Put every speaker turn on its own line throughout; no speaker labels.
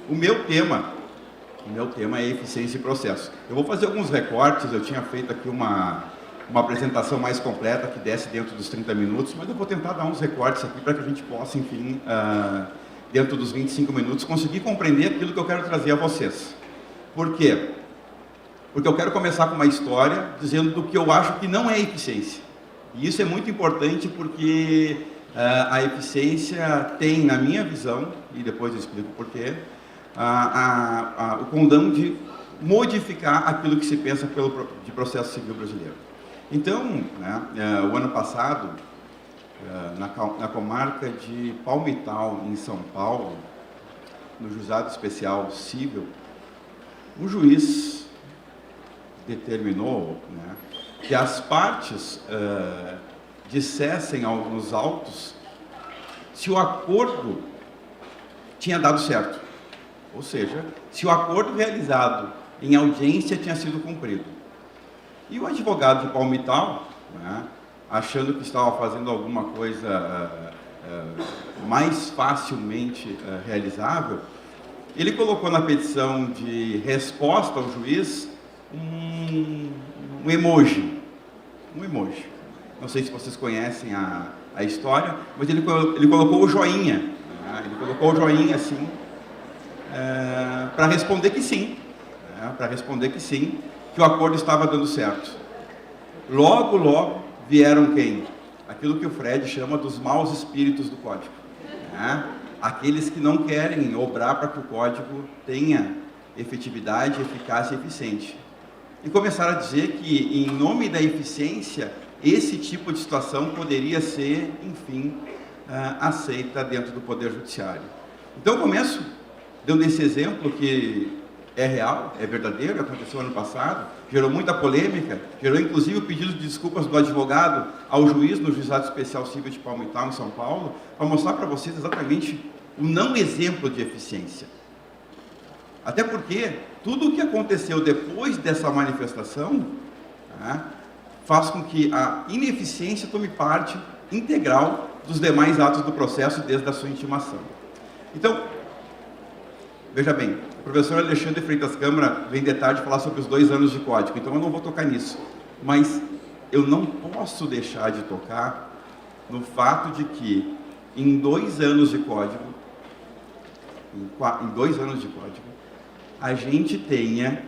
O meu tema é eficiência e processo. Eu vou fazer alguns recortes, eu tinha feito aqui uma apresentação mais completa, que desce dentro dos 30 minutos, mas eu vou tentar dar uns recortes aqui para que a gente possa, enfim, dentro dos 25 minutos, conseguir compreender aquilo que eu quero trazer a vocês. Por quê? Porque eu quero começar com uma história dizendo do que eu acho que não é eficiência. E isso é muito importante porque a eficiência tem, na minha visão, e depois eu explico por quê, o condão de modificar aquilo que se pensa de processo civil brasileiro. Então, né, o ano passado, na comarca de Palmital, em São Paulo, no Juizado Especial Cível, o juiz determinou, né, que as partes dissessem nos autos se o acordo tinha dado certo. Ou seja, se o acordo realizado em audiência tinha sido cumprido. E o advogado de Palmital, né, achando que estava fazendo alguma coisa mais facilmente realizável, ele colocou na petição de resposta ao juiz um emoji. Um emoji. Não sei se vocês conhecem a história, mas ele colocou o joinha. Né, ele colocou o joinha assim, para responder que sim, que o acordo estava dando certo. Logo vieram quem? Aquilo que o Fred chama dos maus espíritos do código, né? Aqueles que não querem obrar para que o código tenha efetividade, eficácia e eficiente. E começaram a dizer que, em nome da eficiência, esse tipo de situação poderia ser, enfim, aceita dentro do Poder Judiciário. Então eu começo dando esse exemplo que é real, é verdadeiro, aconteceu ano passado, gerou muita polêmica, gerou inclusive o pedido de desculpas do advogado ao juiz no Juizado Especial Cível de Palmital, em São Paulo, para mostrar para vocês exatamente o não exemplo de eficiência. Até porque tudo o que aconteceu depois dessa manifestação, né, faz com que a ineficiência tome parte integral dos demais atos do processo desde a sua intimação. Então, veja bem, o professor Alexandre Freitas Câmara vem de tarde falar sobre os 2 anos de código, então eu não vou tocar nisso. Mas eu não posso deixar de tocar no fato de que em 2 anos de código, a gente tenha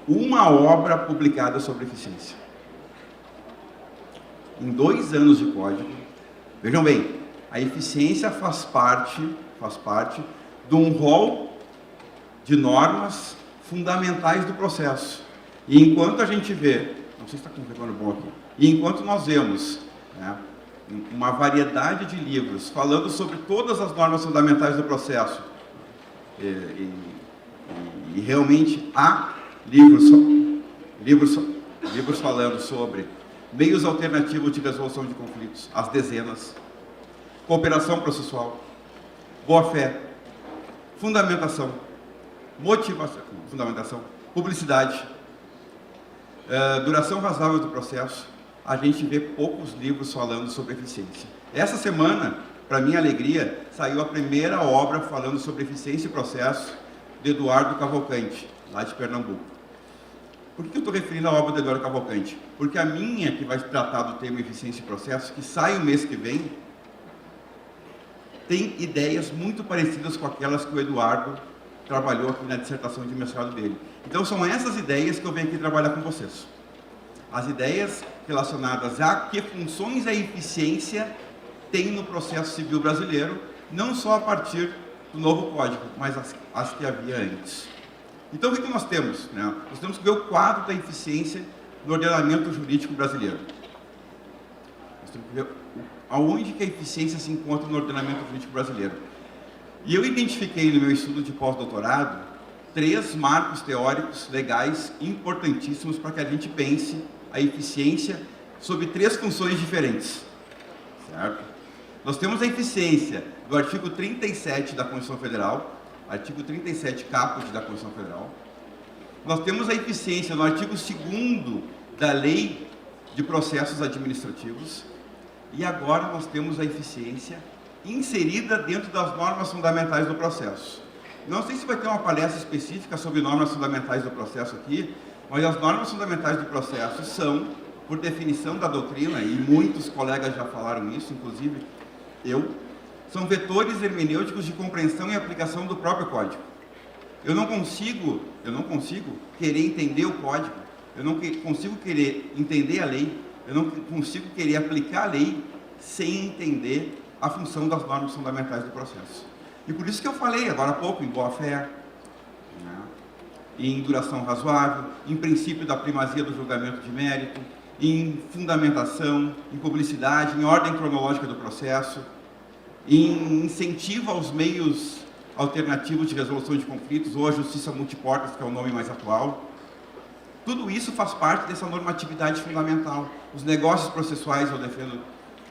uma obra publicada sobre eficiência. Em 2 anos de código, vejam bem, a eficiência faz parte de um rol de normas fundamentais do processo. E enquanto a gente vê, não sei se está com um retorno bom aqui, e enquanto nós vemos, né, uma variedade de livros falando sobre todas as normas fundamentais do processo, e realmente há livros falando sobre meios alternativos de resolução de conflitos, as dezenas, cooperação processual, boa-fé, fundamentação, publicidade, duração razoável do processo, a gente vê poucos livros falando sobre eficiência. Essa semana, para minha alegria, saiu a primeira obra falando sobre eficiência e processo de Eduardo Cavalcante, lá de Pernambuco. Por que eu estou referindo à obra de Eduardo Cavalcante? Porque a minha, que vai tratar do tema eficiência e processo, que sai o mês que vem, tem ideias muito parecidas com aquelas que o Eduardo trabalhou aqui na dissertação de mestrado dele. Então são essas ideias que eu venho aqui trabalhar com vocês. As ideias relacionadas a que funções a eficiência tem no processo civil brasileiro, não só a partir do novo código, mas as que havia antes. Então o que nós temos? Né? Nós temos que ver o quadro da eficiência no ordenamento jurídico brasileiro. Nós temos que ver aonde que a eficiência se encontra no ordenamento jurídico brasileiro. E eu identifiquei no meu estudo de pós-doutorado 3 marcos teóricos legais importantíssimos para que a gente pense a eficiência sob 3 funções diferentes. Certo? Nós temos a eficiência do artigo 37 da Constituição Federal, artigo 37 caput da Constituição Federal. Nós temos a eficiência no artigo 2º da Lei de Processos Administrativos. E agora nós temos a eficiência inserida dentro das normas fundamentais do processo. Não sei se vai ter uma palestra específica sobre normas fundamentais do processo aqui, mas as normas fundamentais do processo são, por definição da doutrina, e muitos colegas já falaram isso, inclusive são vetores hermenêuticos de compreensão e aplicação do próprio código. Eu não consigo querer entender o código, eu não consigo querer entender a lei, eu não consigo querer aplicar a lei sem entender a função das normas fundamentais do processo. E por isso que eu falei agora há pouco em boa-fé, né, em duração razoável, em princípio da primazia do julgamento de mérito, em fundamentação, em publicidade, em ordem cronológica do processo, em incentivo aos meios alternativos de resolução de conflitos, ou a justiça multiportas, que é o nome mais atual. Tudo isso faz parte dessa normatividade fundamental. Os negócios processuais, eu defendo,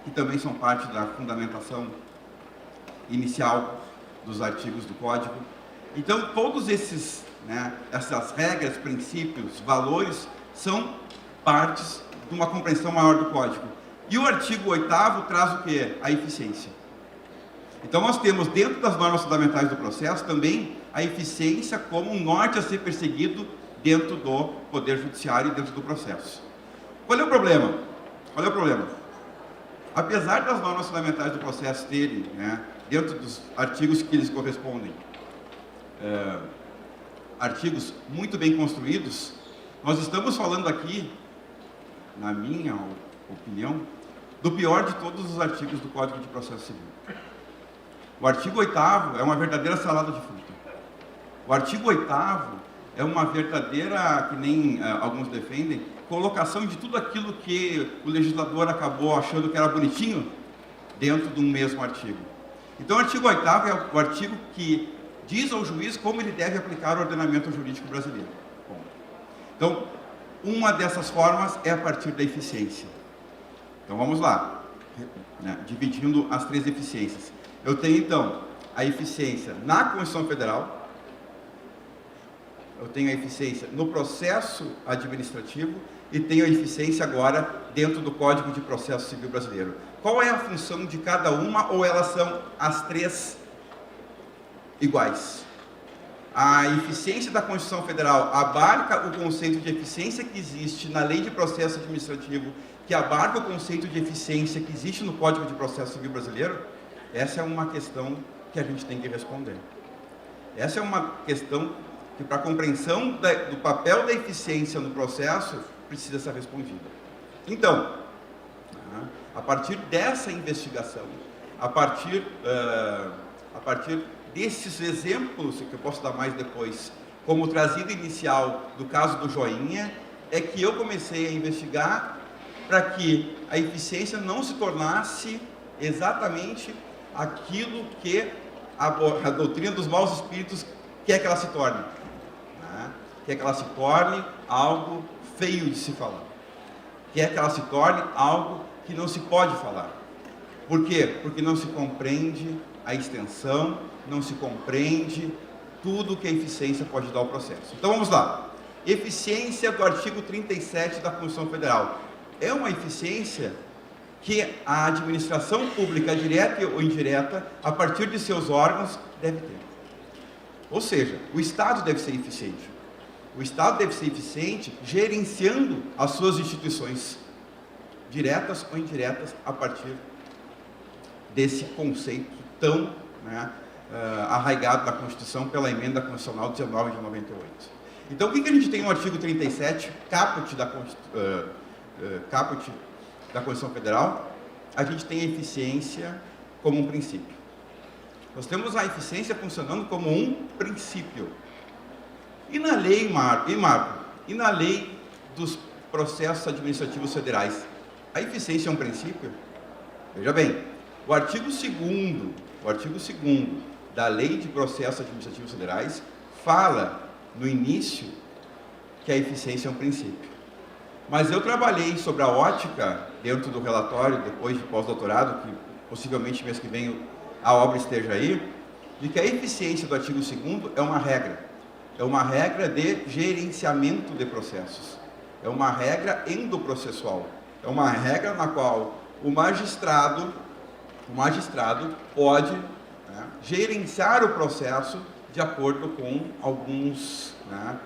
que também são parte da fundamentação inicial dos artigos do Código. Então, todos esses, essas regras, princípios, valores, são partes de uma compreensão maior do Código. E o artigo 8º traz o quê? A eficiência. Então, nós temos, dentro das normas fundamentais do processo, também a eficiência como um norte a ser perseguido dentro do Poder Judiciário e dentro do processo. Qual é o problema? Apesar das normas fundamentais do processo terem, dentro dos artigos que lhes correspondem, artigos muito bem construídos, nós estamos falando aqui, na minha opinião, do pior de todos os artigos do Código de Processo Civil. O artigo 8º é uma verdadeira salada de fruta. O artigo 8º é uma verdadeira, que nem alguns defendem, colocação de tudo aquilo que o legislador acabou achando que era bonitinho dentro de um mesmo artigo. Então, o artigo 8º é o artigo que diz ao juiz como ele deve aplicar o ordenamento jurídico brasileiro. Bom, então, uma dessas formas é a partir da eficiência. Então, vamos lá, dividindo as três eficiências. Eu tenho, então, a eficiência na Constituição Federal, eu tenho a eficiência no processo administrativo e tenho a eficiência agora dentro do Código de Processo Civil Brasileiro. Qual é a função de cada uma, ou elas são as três iguais? A eficiência da Constituição Federal abarca o conceito de eficiência que existe na Lei de Processo Administrativo, que abarca o conceito de eficiência que existe no Código de Processo Civil Brasileiro? Essa é uma questão que a gente tem que responder. Essa é uma questão que, para a compreensão do papel da eficiência no processo, precisa ser respondida. Então, a partir dessa investigação, a partir desses exemplos, que eu posso dar mais depois, como trazida inicial do caso do Joinha, é que eu comecei a investigar para que a eficiência não se tornasse exatamente aquilo que a doutrina dos maus espíritos quer que ela se torne. Quer que ela se torne algo feio de se falar. Quer que ela se torne algo que não se pode falar. Por quê? Porque não se compreende a extensão, não se compreende tudo que a eficiência pode dar ao processo. Então vamos lá. Eficiência do artigo 37 da Constituição Federal. É uma eficiência que a administração pública, direta ou indireta, a partir de seus órgãos, deve ter. Ou seja, o Estado deve ser eficiente. O Estado deve ser eficiente gerenciando as suas instituições, diretas ou indiretas, a partir desse conceito tão arraigado da Constituição pela Emenda Constitucional 19 de 98. Então, o que a gente tem no artigo 37, caput da Constituição Federal? A gente tem a eficiência como um princípio. Nós temos a eficiência funcionando como um princípio. E na lei, Marco, e na lei dos processos administrativos federais, a eficiência é um princípio? Veja bem, o artigo 2º da Lei de Processos Administrativos Federais fala, no início, que a eficiência é um princípio. Mas eu trabalhei sobre a ótica, dentro do relatório, depois de pós-doutorado, que possivelmente mês que vem a obra esteja aí, de que a eficiência do artigo 2º é uma regra. É uma regra de gerenciamento de processos. É uma regra endoprocessual. É uma regra na qual o magistrado o magistrado pode, né, gerenciar o processo de acordo com alguns, né,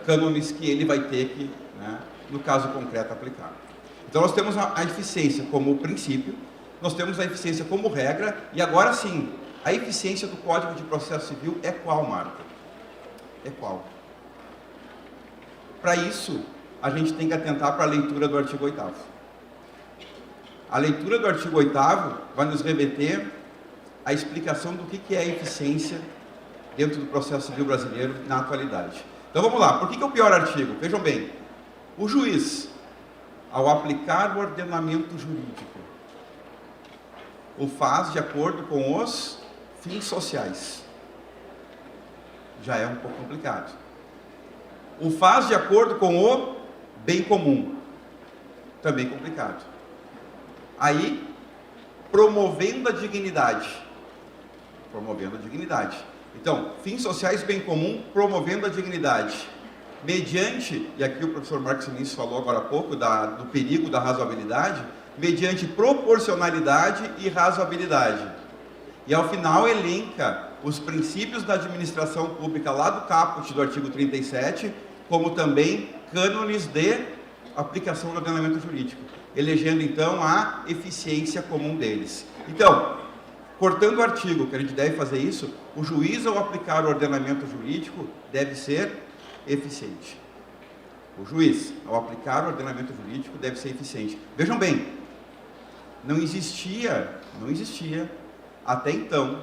cânones que ele vai ter que, né, no caso concreto, aplicar. Então nós temos a eficiência como princípio, nós temos a eficiência como regra, e agora sim, a eficiência do Código de Processo Civil é qual, Marta? É qual? Para isso, a gente tem que atentar para a leitura do artigo 8º. A leitura do artigo 8º vai nos remeter à explicação do que é a eficiência dentro do processo civil brasileiro na atualidade. Então vamos lá, por que é o pior artigo? Vejam bem, o juiz, ao aplicar o ordenamento jurídico, o faz de acordo com os fins sociais. Já é um pouco complicado. O faz de acordo com o bem comum. Também complicado. Aí, promovendo a dignidade. Promovendo a dignidade. Então, fins sociais, bem comum, promovendo a dignidade. Mediante, e aqui o professor Marcos Vinícius falou agora há pouco, do perigo da razoabilidade, mediante proporcionalidade e razoabilidade. E ao final elenca os princípios da administração pública lá do caput do artigo 37, como também cânones de aplicação do ordenamento jurídico, elegendo então a eficiência comum deles. Então, cortando o artigo, que a gente deve fazer isso, o juiz, ao aplicar o ordenamento jurídico, deve ser eficiente. O juiz, ao aplicar o ordenamento jurídico, deve ser eficiente. Vejam bem, não existia, até então,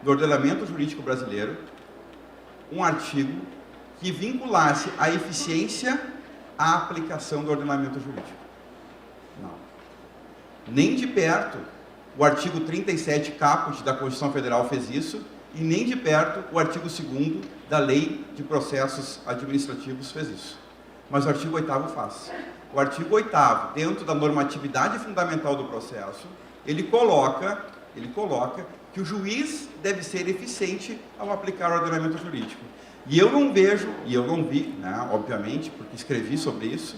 no ordenamento jurídico brasileiro, um artigo que vinculasse a eficiência à aplicação do ordenamento jurídico. Não. Nem de perto o artigo 37 caput da Constituição Federal fez isso, e nem de perto o artigo 2º da Lei de Processos Administrativos fez isso. Mas o artigo 8º faz. O artigo 8º, dentro da normatividade fundamental do processo, ele coloca que o juiz deve ser eficiente ao aplicar o ordenamento jurídico. E eu não vejo, e eu não vi, né, obviamente, porque escrevi sobre isso,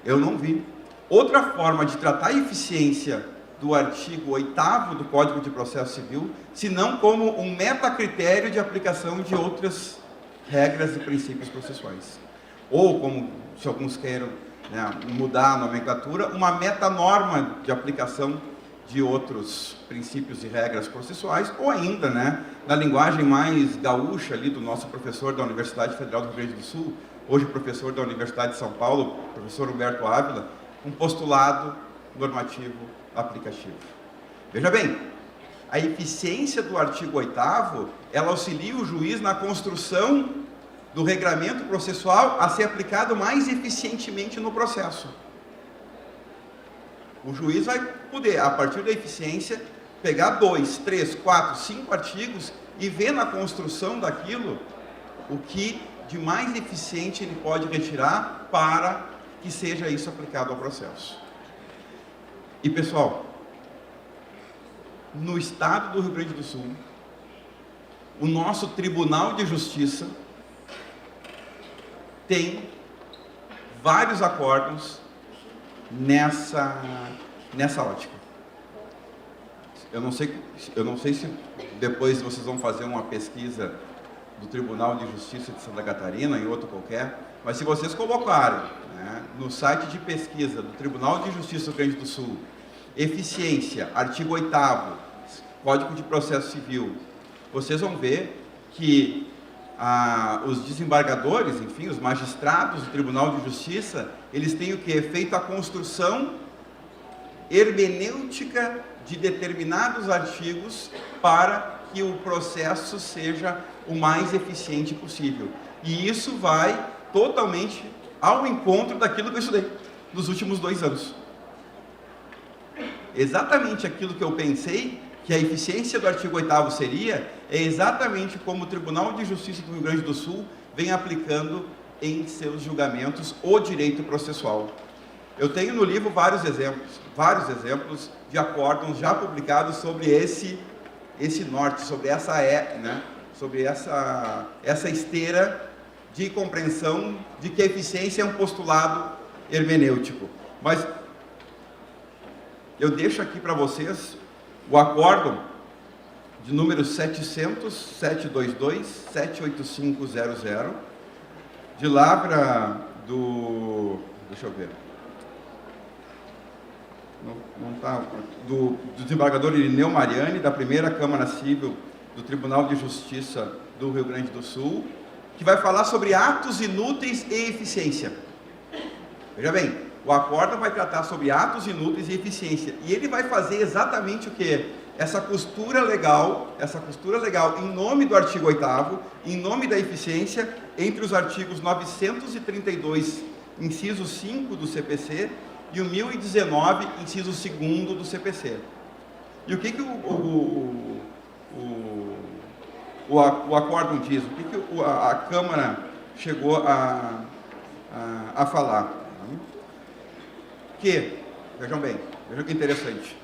eu não vi outra forma de tratar a eficiência do artigo 8º do Código de Processo Civil, senão como um metacritério de aplicação de outras regras e princípios processuais. Ou, como se alguns queiram, né, mudar a nomenclatura, uma metanorma de aplicação de outros princípios e regras processuais, ou ainda, né, na linguagem mais gaúcha ali do nosso professor da Universidade Federal do Rio Grande do Sul, hoje professor da Universidade de São Paulo, professor Humberto Ávila, um postulado normativo aplicativo. Veja bem, a eficiência do artigo 8º, ela auxilia o juiz na construção do regramento processual a ser aplicado mais eficientemente no processo. O juiz vai poder, a partir da eficiência, pegar 2, 3, 4, 5 artigos e ver na construção daquilo o que de mais eficiente ele pode retirar para que seja isso aplicado ao processo. E pessoal, no estado do Rio Grande do Sul, o nosso Tribunal de Justiça tem vários acórdãos nessa ótica. Eu não sei se depois vocês vão fazer uma pesquisa do Tribunal de Justiça de Santa Catarina, em outro qualquer, mas se vocês colocarem, né, no site de pesquisa do Tribunal de Justiça do Rio Grande do Sul, eficiência, artigo 8º, Código de Processo Civil, vocês vão ver que os desembargadores, enfim, os magistrados do Tribunal de Justiça, eles têm o que? Feito a construção hermenêutica de determinados artigos para que o processo seja o mais eficiente possível. E isso vai totalmente ao encontro daquilo que eu estudei nos últimos 2 anos. Exatamente aquilo que eu pensei que a eficiência do artigo 8º seria, é exatamente como o Tribunal de Justiça do Rio Grande do Sul vem aplicando em seus julgamentos o direito processual. Eu tenho no livro vários exemplos de acórdãos já publicados sobre esse norte, sobre essa esteira de compreensão de que a eficiência é um postulado hermenêutico. Mas eu deixo aqui para vocês o acórdão de número 700-722-78500, de lá para deixa eu ver, não tá, do desembargador Irineu Mariani, da primeira Câmara Civil do Tribunal de Justiça do Rio Grande do Sul, que vai falar sobre atos inúteis e eficiência. Veja bem, o acórdão vai tratar sobre atos inúteis e eficiência, e ele vai fazer exatamente o que? Essa costura legal em nome do artigo 8º, em nome da eficiência, entre os artigos 932, inciso 5 do CPC, e o 1019, inciso 2º do CPC. E o que o acórdão diz? O que a Câmara chegou a falar? Que, vejam bem, vejam que interessante.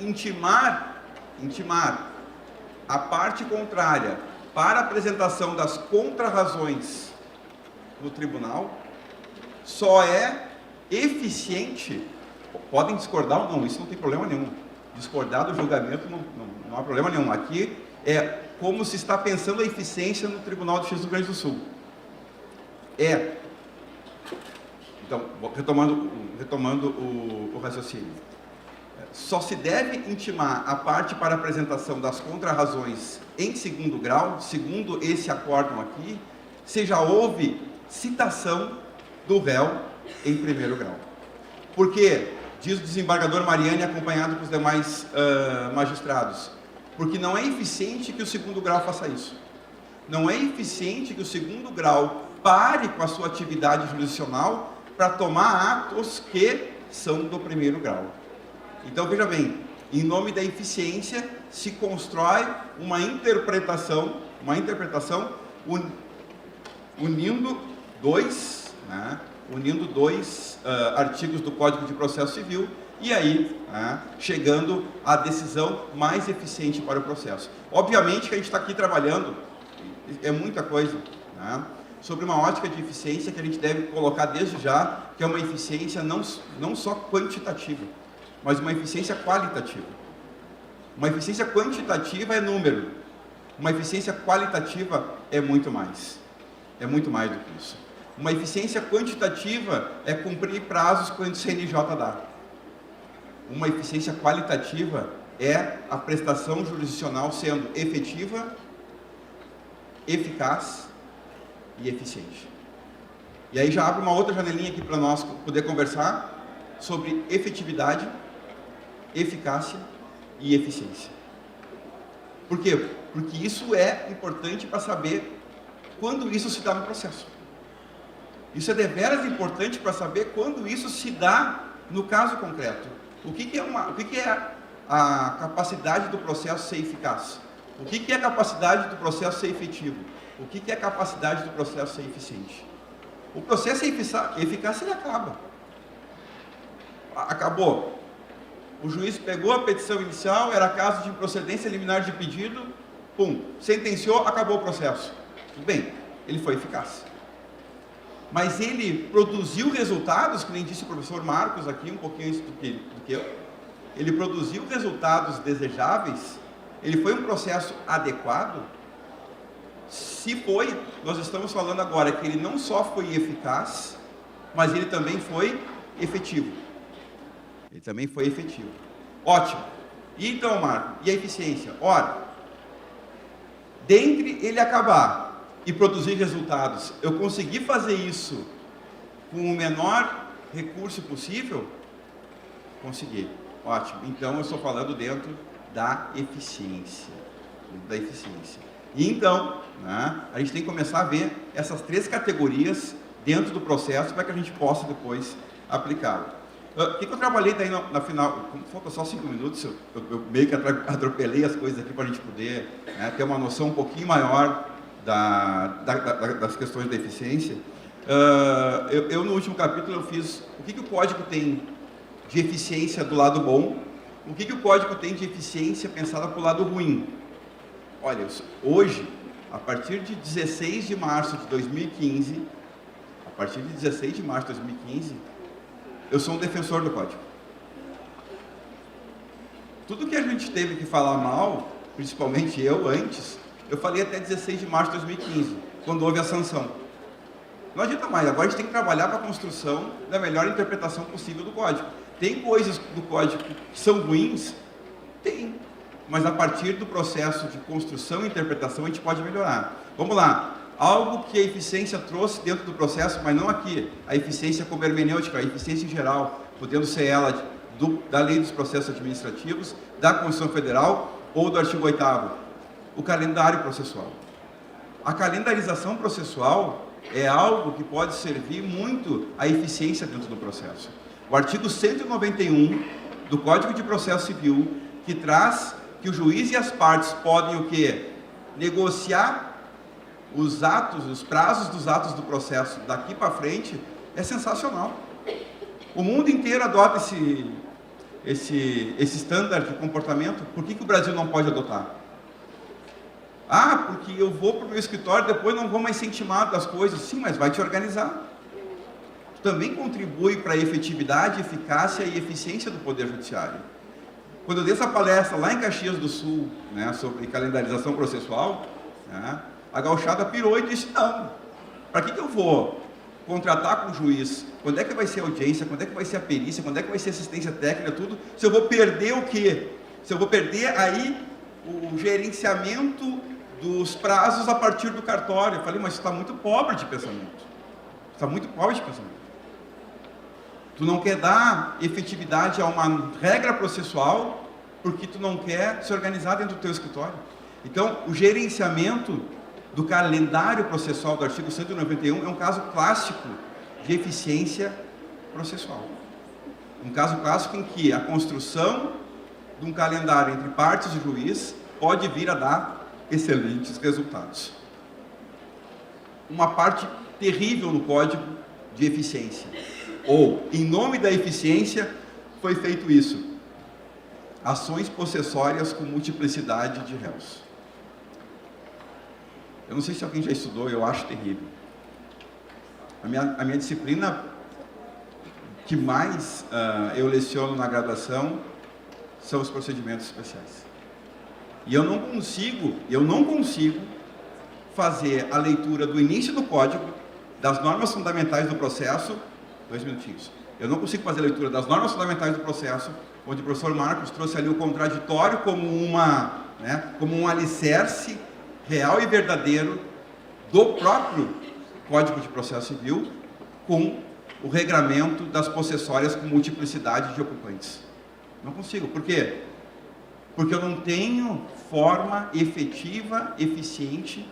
Intimar a parte contrária para a apresentação das contrarrazões no tribunal só é eficiente, podem discordar ou não, isso não tem problema nenhum, discordar do julgamento não há problema nenhum, aqui é como se está pensando a eficiência no Tribunal de Justiça do Rio Grande do Sul. Então, retomando o raciocínio, só se deve intimar a parte para apresentação das contrarrazões em segundo grau, segundo esse acórdão aqui, se já houve citação do réu em primeiro grau. Por quê? Diz o desembargador Mariani, acompanhado com os demais magistrados. Porque não é eficiente que o segundo grau faça isso. Não é eficiente que o segundo grau pare com a sua atividade jurisdicional para tomar atos que são do primeiro grau. Então, veja bem, em nome da eficiência se constrói uma interpretação unindo dois artigos do Código de Processo Civil e aí chegando à decisão mais eficiente para o processo. Obviamente que a gente está aqui trabalhando, é muita coisa, sobre uma ótica de eficiência que a gente deve colocar desde já, que é uma eficiência não só quantitativa, mas uma eficiência qualitativa. Uma eficiência quantitativa é número, uma eficiência qualitativa é muito mais do que isso. Uma eficiência quantitativa é cumprir prazos que o CNJ dá. Uma eficiência qualitativa é a prestação jurisdicional sendo efetiva, eficaz e eficiente. E aí já abre uma outra janelinha aqui para nós poder conversar sobre efetividade, eficácia e eficiência. Por quê? Porque isso é importante para saber quando isso se dá no processo. Isso é deveras importante para saber quando isso se dá no caso concreto. O que é a capacidade do processo ser eficaz? O que é a capacidade do processo ser efetivo? O que é a capacidade do processo ser eficiente? O processo é eficaz, ele acaba. Acabou. O juiz pegou a petição inicial, era caso de improcedência liminar de pedido, sentenciou, acabou o processo. Tudo bem, ele foi eficaz. Mas ele produziu resultados, que nem disse o professor Marcos aqui, um pouquinho antes do que eu, ele produziu resultados desejáveis, ele foi um processo adequado. Se foi, nós estamos falando agora que ele não só foi eficaz, mas ele também foi efetivo. Ótimo. E então, Marco, e a eficiência? Ora, dentre ele acabar e produzir resultados, eu consegui fazer isso com o menor recurso possível? Consegui. Ótimo. Então, eu estou falando dentro da eficiência. E então, a gente tem que começar a ver essas três categorias dentro do processo para que a gente possa depois aplicá-lo. O que eu trabalhei daí na final? Falta só 5 minutos, eu meio que atropelei as coisas aqui para a gente poder ter uma noção um pouquinho maior das questões da eficiência. Eu no último capítulo eu fiz o que o código tem de eficiência do lado bom, o que o código tem de eficiência pensada para o lado ruim. Olha, hoje, a partir de 16 de março de 2015, eu sou um defensor do código. Tudo que a gente teve que falar mal, principalmente eu antes, eu falei até 16 de março de 2015, quando houve a sanção. Não adianta mais, agora a gente tem que trabalhar para a construção da melhor interpretação possível do código. Tem coisas do código que são ruins? Tem. Mas a partir do processo de construção e interpretação a gente pode melhorar. Vamos lá. Algo que a eficiência trouxe dentro do processo, mas não aqui. A eficiência como hermenêutica, a eficiência em geral, podendo ser ela da Lei dos Processos Administrativos, da Constituição Federal ou do artigo 8º. O calendário processual. A calendarização processual é algo que pode servir muito à eficiência dentro do processo. O artigo 191 do Código de Processo Civil, que traz que o juiz e as partes podem o quê? Negociar os atos, os prazos dos atos do processo daqui para frente, é sensacional. O mundo inteiro adota esse standard de comportamento. Por que o Brasil não pode adotar? Ah, porque eu vou para o meu escritório, depois não vou mais ser intimado das coisas. Sim, mas vai te organizar. Também contribui para a efetividade, eficácia e eficiência do Poder Judiciário. Quando eu dei essa palestra lá em Caxias do Sul, né, sobre calendarização processual, né, a gauchada pirou e disse, não, para que eu vou contratar com o juiz? Quando é que vai ser a audiência? Quando é que vai ser a perícia? Quando é que vai ser a assistência técnica? Tudo. Se eu vou perder o quê? Se eu vou perder aí o gerenciamento dos prazos a partir do cartório. Eu falei, mas está muito pobre de pensamento. Está muito pobre de pensamento. Tu não quer dar efetividade a uma regra processual porque tu não quer se organizar dentro do teu escritório. Então, o gerenciamento do calendário processual do artigo 191 é um caso clássico de eficiência processual. Um caso clássico em que a construção de um calendário entre partes e juiz pode vir a dar excelentes resultados. Uma parte terrível no código de eficiência, ou em nome da eficiência foi feito isso: ações possessórias com multiplicidade de réus. Eu não sei se alguém já estudou, eu acho terrível. A minha disciplina que mais eu leciono na graduação são os procedimentos especiais. E eu não consigo fazer a leitura do início do código, das normas fundamentais do processo, 2 minutinhos. Eu não consigo fazer a leitura das normas fundamentais do processo, onde o professor Marcos trouxe ali o contraditório como como um alicerce real e verdadeiro do próprio Código de Processo Civil, com o regramento das possessórias com multiplicidade de ocupantes. Não consigo. Por quê? Porque eu não tenho forma efetiva, eficiente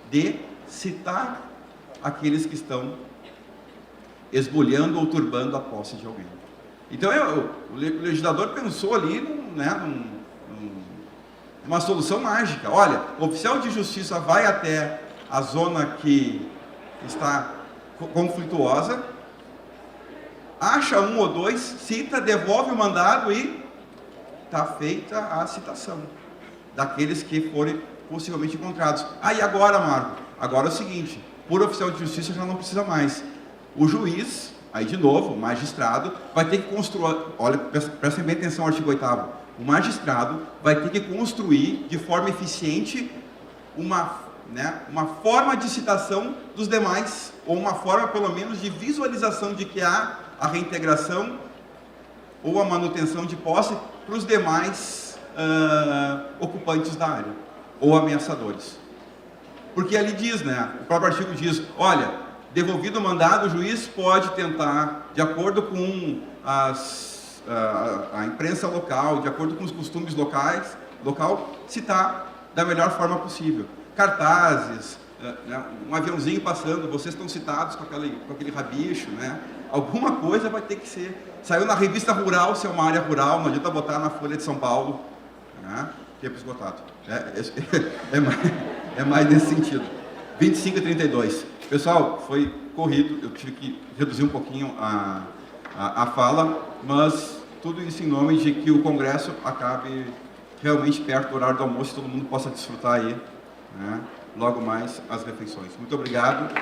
de citar aqueles que estão esbulhando ou turbando a posse de alguém. Então, o legislador pensou ali numa solução mágica. Olha, o oficial de justiça vai até a zona que está conflituosa, acha um ou dois, cita, devolve o mandado e está feita a citação daqueles que forem possivelmente encontrados. E agora, Marco? Agora é o seguinte, por oficial de justiça já não precisa mais. O juiz, aí de novo, o magistrado, vai ter que construir, olha, prestem bem atenção ao artigo 8º, o magistrado vai ter que construir de forma eficiente uma forma de citação dos demais, ou uma forma pelo menos de visualização de que há a reintegração ou a manutenção de posse para os demais ocupantes da área, ou ameaçadores. Porque ali diz, o próprio artigo diz, olha, devolvido o mandado, o juiz pode tentar, de acordo com a imprensa local, de acordo com os costumes local, citar da melhor forma possível. Cartazes, um aviãozinho passando, vocês estão citados com aquele rabicho, alguma coisa vai ter que ser. Saiu na revista Rural, se é uma área rural, não adianta botar na Folha de São Paulo, tempo esgotado. É mais nesse sentido. 25 e 32. Pessoal, foi corrido, eu tive que reduzir um pouquinho a fala, mas tudo isso em nome de que o Congresso acabe realmente perto do horário do almoço e todo mundo possa desfrutar aí, logo mais as refeições. Muito obrigado.